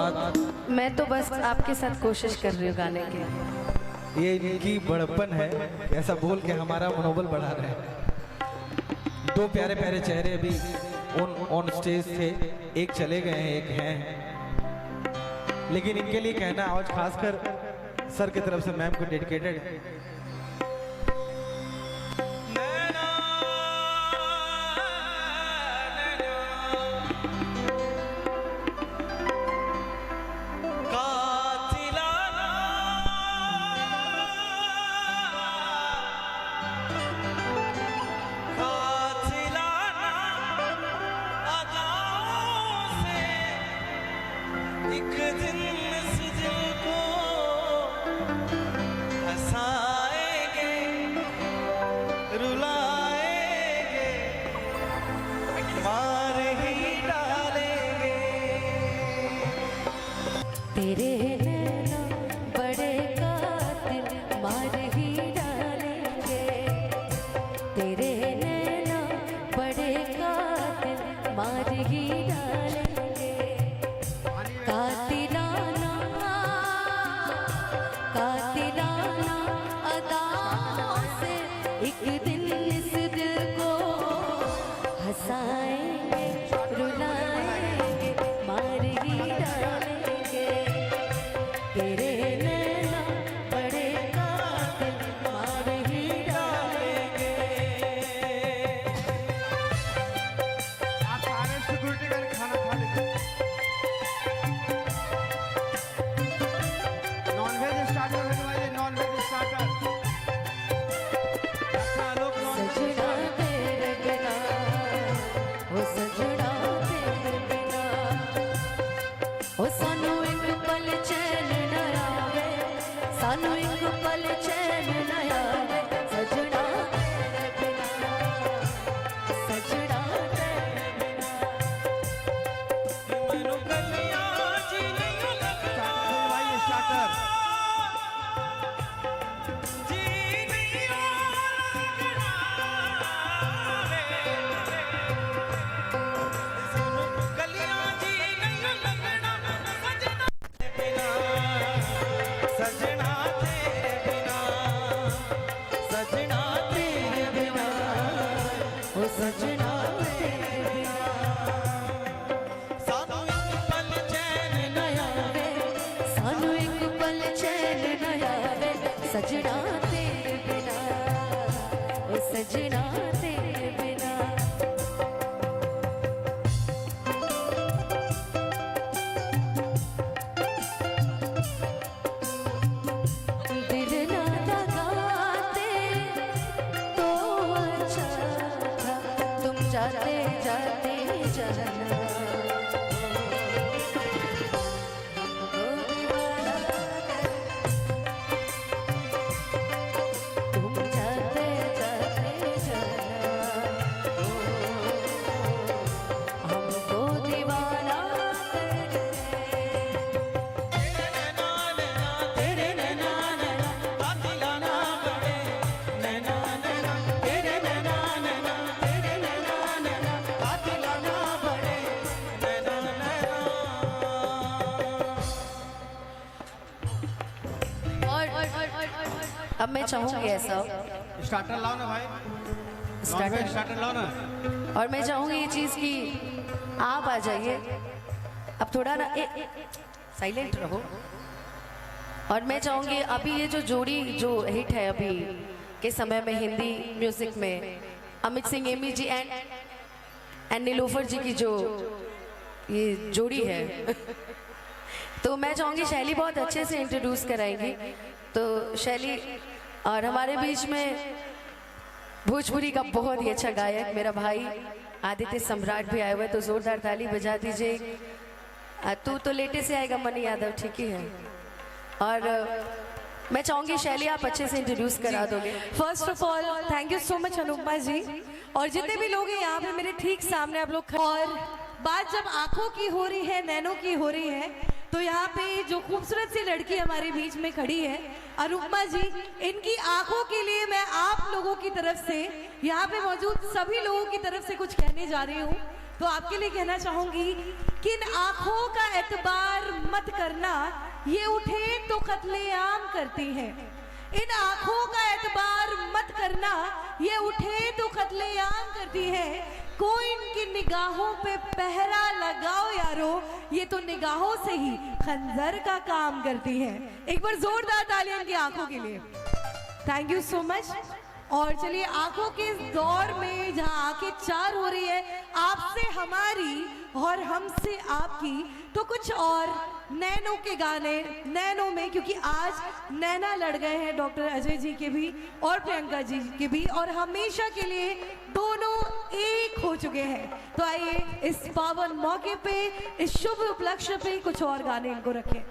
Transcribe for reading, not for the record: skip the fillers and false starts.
औलाद। मैं तो बस आपके साथ कोशिश कर रही हूँ गाने की। ये इनकी बड़प्पन है, ऐसा बोल के हमारा मनोबल बढ़ा रहे हैं। दो प्यारे प्यारे चेहरे अभी ऑन स्टेज थे, एक चले गए हैं, एक हैं, लेकिन इनके लिए कहना आज खासकर सर की तरफ से मैम को डेडिकेटेड है। एक दिन इस दिल को हंसाएंगे, रुलाएंगे, मार ही डालेंगे। तेरे नैना बड़े कातिल मार ही डालेंगे, तेरे नैना बड़े कातिल मार ही डालेंगे। कातिलाना कातिलाना अदाओं से एक दिन इस दिल को हंसाएंगे, रुलाएंगे, मार ही डालेंगे। तेरे नैना बड़े कातिल मार ही डालेंगे। आप सारे सिक्योरिटी गार्ड खाना खा लीजिए। नॉनवेज स्टार्टर होने वाले, नॉनवेज स्टार्टर। अच्छा लोग सजना तेरे बिना, ओ सजना तेरे बिना, ओ सानू एक पल चैन न आवे, सानू एक पल चैन न आवे। सजना तेरे बिना, सजना तेरे बिना। मैनू गलियां जी नहीं लगता, भाई स्टार्टर। जी नहीं लगना वे। सानू गलियां जी नहीं लगना, सजना तेरे बिना, सजना तेरे बिना, ओ सजना तेरे बिना। सानू एक पल चैन न आवे। सानू एक पल चैन न आवे, सजना तेरे बिना, ओ सजना तेरे बिना। दिल ना लगाते तो अच्छा था, तुम जाते जाते जाना। तुम जाते जाते जाना, हमको दीवाना कर तेरे नैना नैना कातिलाना बड़े, नैना नैना तेरे नैना नैना, तेरे नैना नैना कातिलाना बड़े, नैना नैना। और अब मैं चाहूंगी ऐसा, स्टार्टर लाओ ना भाई, नॉनवेज स्टार्टर लाओ ना। और मैं चाहूंगी ये चीज कि आप आ जाइए, अब थोड़ा ना साइलेंट रहो। और मैं चाहूंगी अभी ये जो जोड़ी जो हिट है अभी के समय में हिंदी म्यूजिक में, अमित सिंह एमी जी एंड नीलोफर जी की जो ये जोड़ी है तो मैं चाहूंगी शैली बहुत अच्छे से इंट्रोड्यूस कराएंगी। तो शैली, और हमारे बीच में भोजपुरी का बहुत ही अच्छा गायक मेरा भाई आदित्य सम्राट भी आए हुए, तो जोरदार ताली बजा दीजिए। तू तो लेटे से आएगा मनी यादव, ठीक ही है। और मैं चाहूंगी शैली आप अच्छे से इंट्रोड्यूस करा दोगे। First of all thank you so much Anupama ji, और जितने भी लोग हैं यहाँ पे मेरे ठीक सामने आप लोग। और बात जब आंखों की हो रही है, नैनों की हो रही है, तो यहाँ पे जो खूबसूरत सी लड़की हमारे बीच में खड़ी है अनुपमा जी, इनकी आंखों के लिए मैं आप लोगों की तरफ से, यहाँ पे मौजूद सभी लोगों की तरफ से कुछ कहने जा रही हूँ। तो आपके लिए कहना चाहूंगी कि इन आंखों का एतबार मत करना, ये उठे तो कत्लेआम करती हैं। इन आंखों का एतबार मत करना, ये उठे तो कत्लेआम करती हैं। कोई इनकी निगाहों पे पहरा लगाओ यारो, ये तो निगाहों से ही खंजर का काम करती हैं। एक बार जोरदार तालियां इनकी आंखों के लिए। Thank you so much. और चलिए आंखों के इस दौर में जहां आंखें चार हो रही है, आपसे हमारी और हमसे आपकी, तो कुछ और नैनो के गाने नैनो में, क्योंकि आज नैना लड़ गए हैं डॉक्टर अजय जी के भी और प्रियंका जी के भी, और हमेशा के लिए दोनों एक हो चुके हैं। तो आइए इस पावन मौके पे, इस शुभ उपलक्ष्य पे कुछ और गाने इनको रखें।